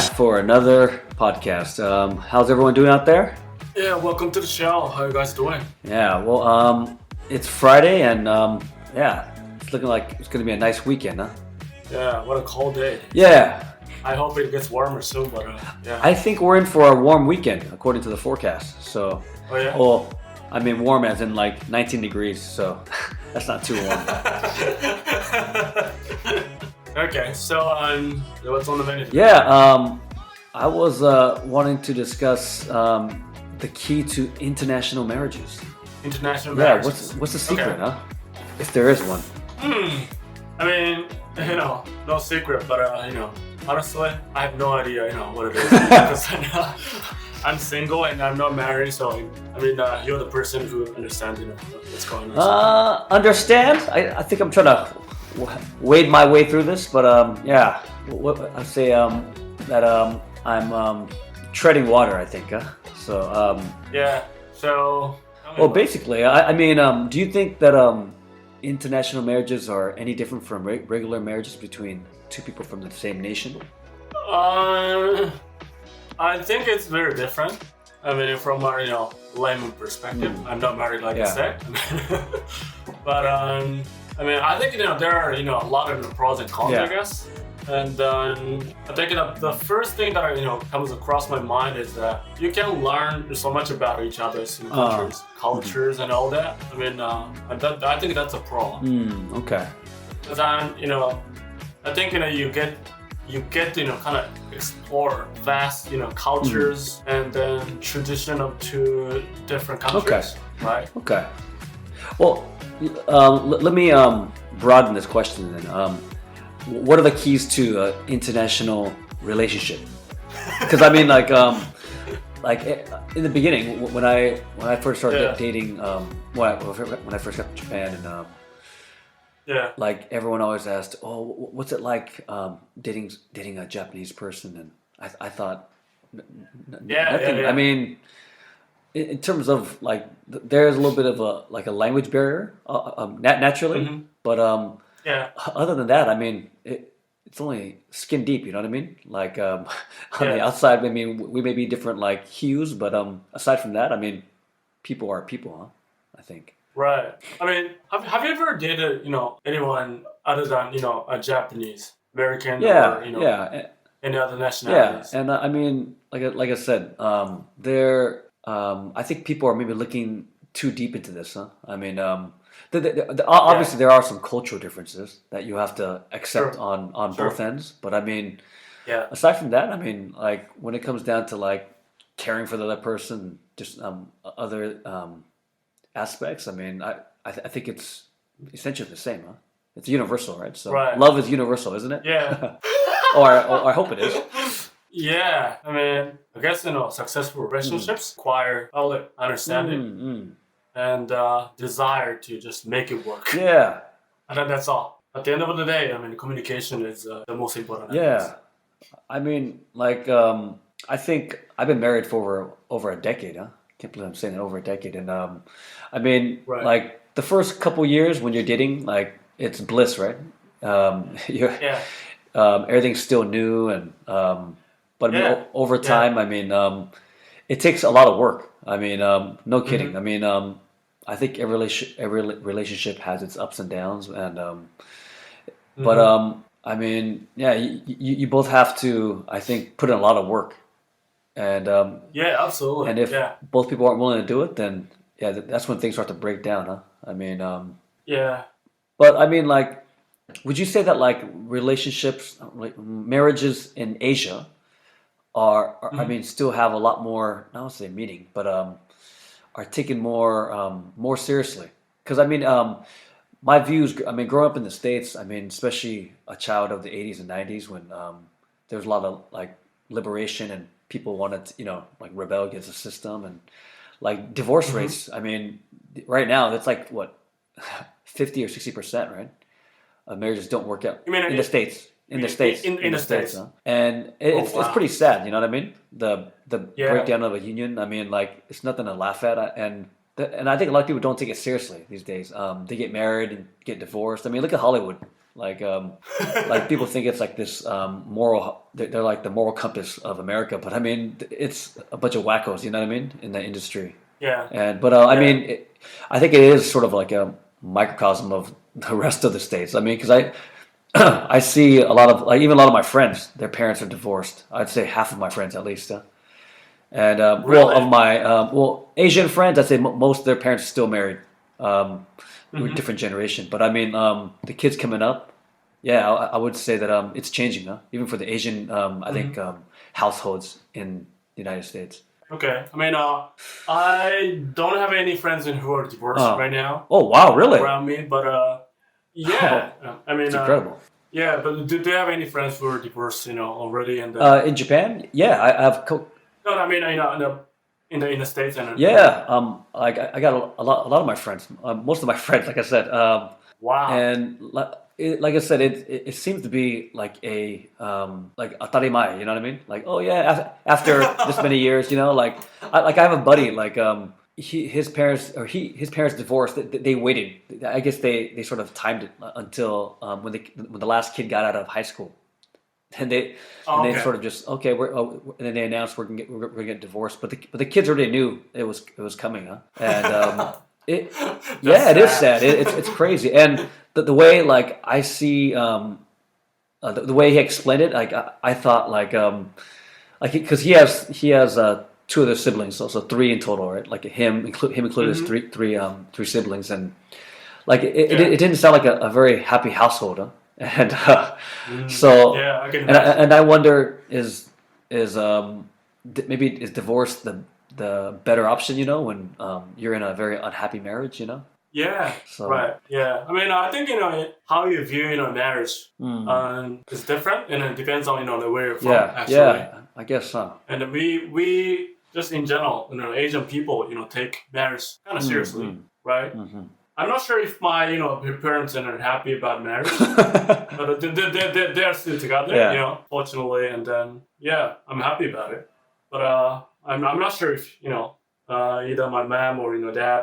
back for another podcast. How's everyone doing out there? Yeah, welcome to the show. How are you guys doing? Yeah, well, it's Friday and yeah, it's looking like it's going to be a nice weekend, huh? Yeah, what a cold day. Yeah. I hope it gets warmer soon, but yeah. I think we're in for a warm weekend, according to the forecast. So, Oh yeah? well, I mean warm as in like 19 degrees, so that's not too warm. Okay, so what's on the menu? Yeah, I was wanting to discuss the key to international marriages. International marriages. Yeah, what's the secret, Okay. huh? If there is one. I mean, no secret, but honestly, I have no idea, what it is. Because I'm single and I'm not married, so I mean, you're the person who understands, what's going on. Understand? I think I'm trying to wade my way through this, but yeah, I say that I'm treading water, I think. So Yeah. So. well, basically, I mean, do you think that international marriages are any different from regular marriages between two people from the same nation? I think it's very different. I mean, from our layman perspective, I'm not married like I said. But I mean, I think there are a lot of pros and cons, I guess. And I think the first thing that comes across my mind is that you can learn so much about each other's cultures and all that. I mean, I think that's a pro. Okay. Because I think you get to kind of explore vast cultures and then tradition of two different countries, right? Okay. Well, let me broaden this question then. What are the keys to international relationship? Because I mean, like in the beginning, when I first started dating, when I first got to Japan, and like everyone always asked, "Oh, what's it like dating a Japanese person?" And I thought, nothing. I mean, in terms of like, there's a little bit of a language barrier, naturally, but other than that, I mean, it's only skin deep. You know what I mean? Like on the outside, I mean, we may be different like hues, but aside from that, I mean, people are people, huh? I think. Right. I mean, have you ever dated anyone other than a Japanese American or any other nationalities? Yeah, and I mean, like I said, I think people are maybe looking too deep into this, huh? I mean, obviously there are some cultural differences that you have to accept on both ends, but I mean, aside from that, I mean, like when it comes down to like caring for the other person, just other aspects, I mean, I think it's essentially the same, huh? It's universal, right? So love is universal, isn't it? Yeah. or I hope it is. Yeah, I mean, I guess successful relationships require understanding and desire to just make it work. Yeah. And then that's all. At the end of the day, I mean, communication is the most important. Yeah. I mean, like, I think I've been married for over a decade, huh? Can't believe I'm saying that, over a decade. And I mean, like the first couple years when you're dating, like it's bliss, right? Everything's still new, and but I mean, over time, I mean, it takes a lot of work. I mean, no kidding. I mean, I think every relationship has its ups and downs, and but I mean, yeah, you both have to, I think, put in a lot of work. And absolutely. And if both people aren't willing to do it, then that's when things start to break down, huh? I mean, But I mean, like, would you say that like relationships, like marriages in Asia, are I mean, still have a lot more, I don't say meaning, but are taken more seriously? Because I mean, my views. I mean, growing up in the States, I mean, especially a child of the '80s and '90s, when there was a lot of like liberation and people wanted to, like rebel against the system, and like divorce rates. I mean, right now that's like what 50 or 60%, right? Marriages don't work out in the States. In the States. Huh? And it's pretty sad. You know what I mean? The breakdown of a union. I mean, like it's nothing to laugh at. And I think a lot of people don't take it seriously these days. They get married and get divorced. I mean, look at Hollywood. Like people think it's like this moral. They're like the moral compass of America, but I mean, it's a bunch of wackos. You know what I mean in the industry. Yeah. I mean, I think it is sort of like a microcosm of the rest of the states. I mean, because I see a lot of like even a lot of my friends, their parents are divorced. I'd say half of my friends at least. And Really? well, of my Asian friends, I'd say most of their parents are still married. We're a different generation, but I mean, the kids coming up, yeah, I would say that it's changing, even for the Asian, I think, households in the United States. Okay. I mean, I don't have any friends who are divorced right now. Oh wow, really? Around me, but yeah. I mean, It's incredible. Yeah, but do you have any friends who are divorced, already? And In Japan, yeah, I have. no, I mean, in the States and Yeah, like I got a lot of my friends, most of my friends, like I said, wow. and like I said, it seems to be like a like atarimae, you know what I mean? Like, oh yeah, after this many years, like I have a buddy, like his parents divorced. They waited. I guess they sort of timed it until when the last kid got out of high school. And they sort of just and then they announced we're gonna get divorced, but the kids already knew it was coming, huh? And it is sad. It's crazy, and the way like I see the way he explained it, like I thought like because he has two other siblings, so three in total, right? Like him included his three siblings, and like it didn't sound like a very happy household, huh? And so yeah, I can and I wonder is maybe is divorce the better option, when you're in a very unhappy marriage, Yeah, So- right. Yeah, I mean, I think how you view marriage is different, and it depends on the where you're from. Actually. yeah, I guess so. And we just in general, Asian people, take marriage kind of seriously, right? I'm not sure if my parents are happy about marriage, but they're still together, Yeah. fortunately, and then I'm happy about it. But I'm not sure if either my mom or dad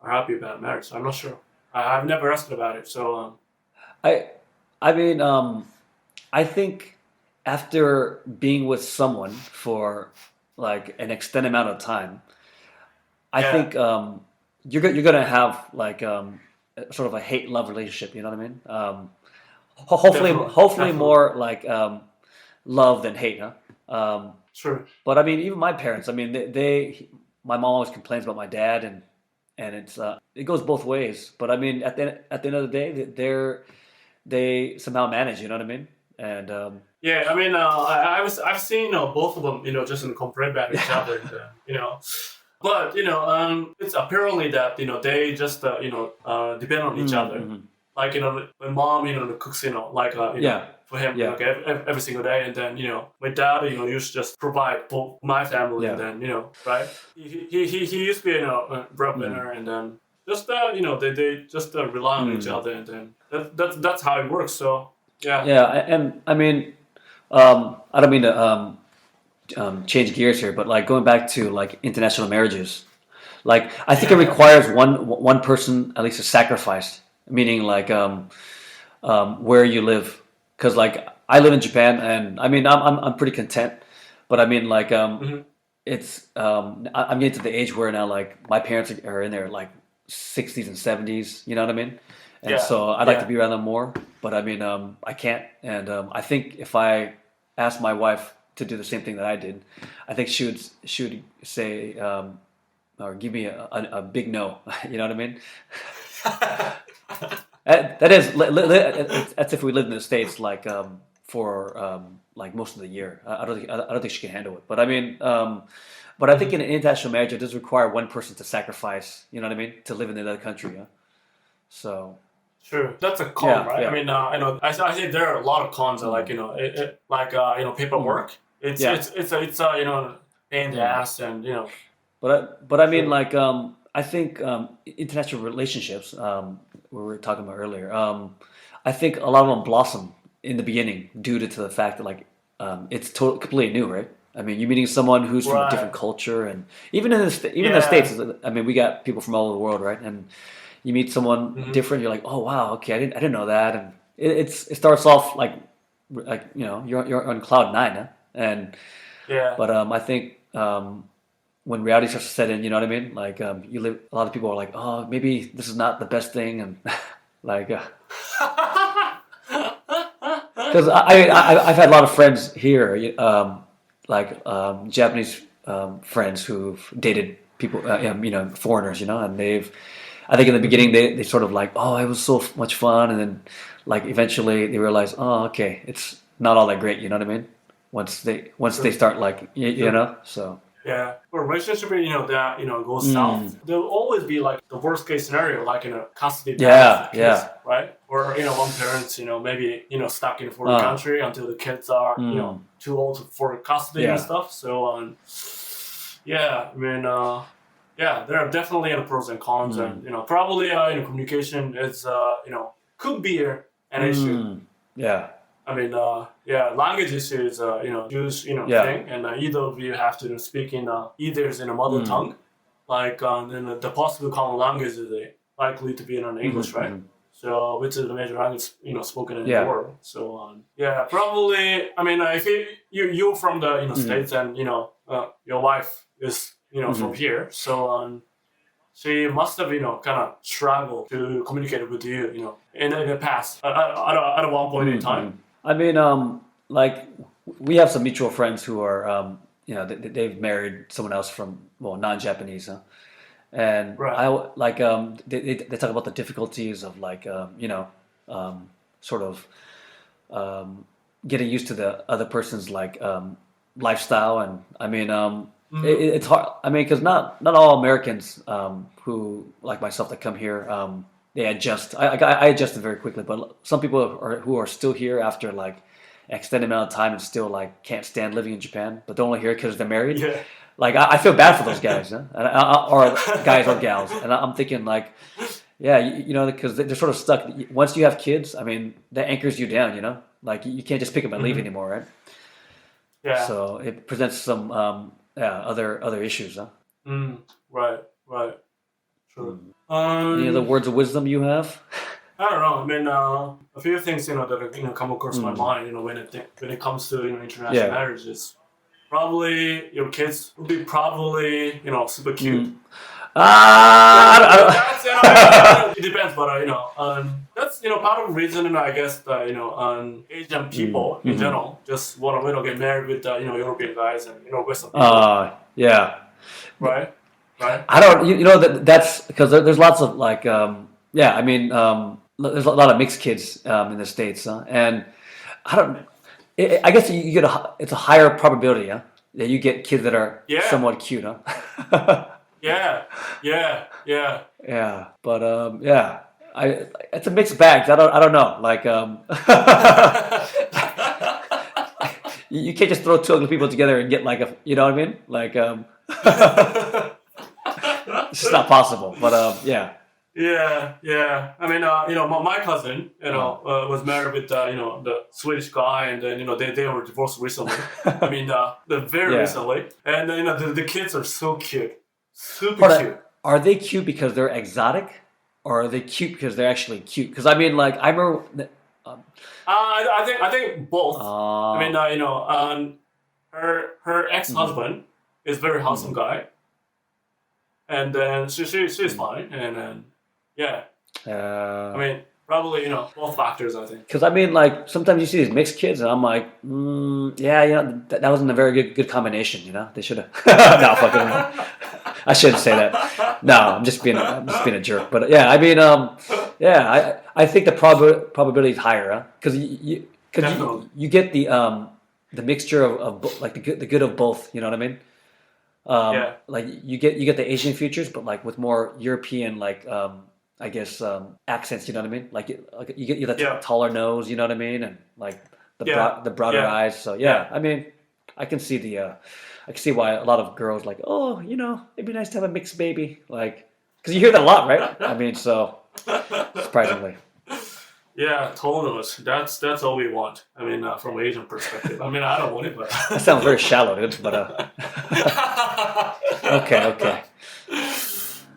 are happy about marriage. I'm not sure. I've never asked about it, so I mean, I think after being with someone for like an extended amount of time, I Yeah. think you're gonna have like sort of a hate-love relationship. You know what I mean? Hopefully Definitely. more like love than hate, huh? sure. But I mean, even my parents. I mean, my mom always complains about my dad, and it goes both ways. But I mean, at the end of the day, they somehow manage. You know what I mean? And Yeah, I mean, I've seen both of them, just complain about each other, and, but it's apparently that they just depend on each other. Like my mom, cooks, like for him, Yeah. like every single day, and then my dad, used to just provide for my family, Yeah. and then right, he used to be a breadwinner, and then just they just rely on each other, and then that's how it works. So yeah. and I mean, I don't mean to change gears here, but like going back to like international marriages, like I think it requires one person at least to sacrifice, meaning like where you live, because like I live in Japan, and I mean I'm pretty content, but I mean like it's I'm getting to the age where now like my parents are in their like 60s and 70s, you know what I mean? And Yeah, so I'd like yeah. to be around them more, but I mean I can't, and I think if I asked my wife to do the same thing that I did, I think she would say or give me a big no. You know what I mean? That is that's if we lived in the States like for like most of the year. I don't think she can handle it. But I mean, but I think in an international marriage it does require one person to sacrifice. You know what I mean? To live in another country. Yeah? So Sure, that's a con, Yeah, right? yeah. I mean, I think there are a lot of cons, like paperwork. It's Yeah. it's a pain in the ass, and But I mean, Sure. like I think international relationships we were talking about earlier. I think a lot of them blossom in the beginning due to the fact that like it's completely new, right? I mean, you're meeting someone who's from a Right. different culture, and even in in the Yeah. States, I mean, we got people from all over the world, right? And you meet someone Mhm. different, you're like, oh wow, okay, I didn't know that, it starts off like you're on cloud nine, huh? And but I think when reality starts to set in, you know what I mean? Like you live. A lot of people are like, oh, maybe this is not the best thing, and like because I've had a lot of friends here, Japanese friends who've dated people, foreigners, and I think in the beginning they sort of like, oh, it was so much fun, and then like eventually they realize, oh, okay, it's not all that great, you know what I mean? Once they start like, so. Yeah, for a relationship, that goes south, there will always be like the worst case scenario, like custody battle, kids, right? Or one parent, maybe stuck in a foreign country until the kids are too old for custody and stuff. So there are definitely pros and cons, and probably communication is could be an issue. Yeah. I mean, language issue is huge, thing, and either of you have to speak in either in a mother tongue, like then the possible common language is likely to be in English, right? So, which is the major language, spoken in the world. So, probably. I mean, if you're from the States and your wife is from here, so she must have kind of struggled to communicate with you, in the past at one point in time. I mean, like we have some mutual friends who are, they've married someone else from non-Japanese, huh? And I like they talk about the difficulties of like sort of getting used to the other person's like lifestyle, and I mean it's hard. I mean, because not all Americans who like myself that come here they adjust. I adjusted very quickly, but some people who are still here after like an extended amount of time and still like can't stand living in Japan, but they're only here because they're married. Yeah. Like I feel bad for those guys, huh? Or guys or gals, and I'm thinking like, because they're sort of stuck. Once you have kids, I mean, that anchors you down, like you can't just pick up and leave anymore, right? Yeah. So it presents some other issues, huh? Right. Sure. Any other words of wisdom you have? I don't know. I mean, a few things that come across my mind. When it comes to international marriages, probably your kids will be probably super cute. It depends, but that's part of the reason, I guess that Asian people in general just want to get married with European guys and Western people. Yeah. Right. I don't. That's because there's lots of like. I mean, there's a lot of mixed kids in the States, huh? And I don't. I guess you get it's a higher probability, huh? That you get kids that are somewhat cute, huh? Yeah. But it's a mixed bag. I don't know. Like you can't just throw two ugly people together and get like a, you know what I mean? Like it's just not possible. But Yeah. I mean, my cousin, was married with, the Swedish guy, and then, they were divorced recently. I mean, very recently, and the kids are so cute, super cute. Are they cute because they're exotic, or are they cute because they're actually cute? Because I mean, like I remember. I think both. I mean, her ex-husband is very handsome guy, and then she's fine, and then. Yeah. I mean, probably, both factors, I think. Because, I mean, like, sometimes you see these mixed kids, and I'm like, that wasn't a very good combination, They should have. No, fucking no. I shouldn't say that. No, I'm just being a jerk. But, I mean, I think the probability is higher, huh? Because you get the mixture of like, the good of both, you know what I mean? Like, you get the Asian features, but, like, with more European, like, I guess accents, you know what I mean? Like you get the taller nose, you know what I mean, and like the broader eyes. So I mean, I can see why a lot of girls like, oh, it'd be nice to have a mixed baby, like because you hear that a lot, right? I mean, so surprisingly. Yeah, totally. That's all we want. I mean, from an Asian perspective. I mean, I don't want it, but that sounds very shallow, dude. But okay.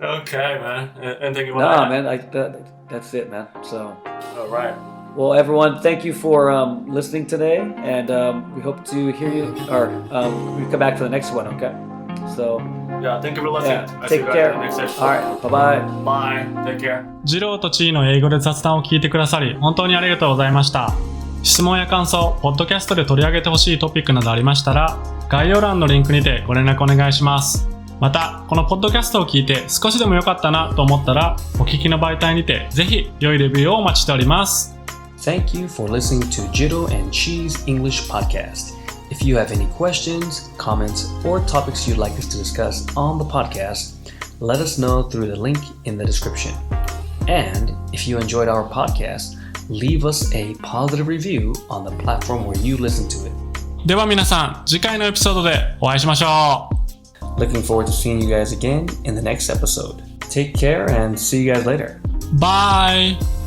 Okay, man. Anything you want to add? No, man. That's it, man. So. All right. Well, everyone, thank you for listening today, and we hope to hear you, or we come back to the next one, okay? So, yeah, thank you for listening. Take care. Alright, bye-bye. Bye. Take care. ジローとチーの英語で雑談を聞いてくださり、本当にありがとうございました。質問や感想、ポッドキャストで取り上げてほしいトピックなどありましたら、概要欄のリンクにてご連絡お願いします。また、このポッドキャストを聞いて少しでも良かったなと思ったら、お聞きの媒体にてぜひ良いレビューをお待ちしております。Thank you for listening to JIRO and CHI's English podcast. If you have any questions, comments, or topics you'd like us to discuss on the podcast, let us know through the link in the description. And if you enjoyed our podcast, leave us a positive review on the platform where you listen to it. では皆さん、次回のエピソードでお会いしましょう。Looking forward to seeing you guys again in the next episode. Take care and see you guys later. Bye!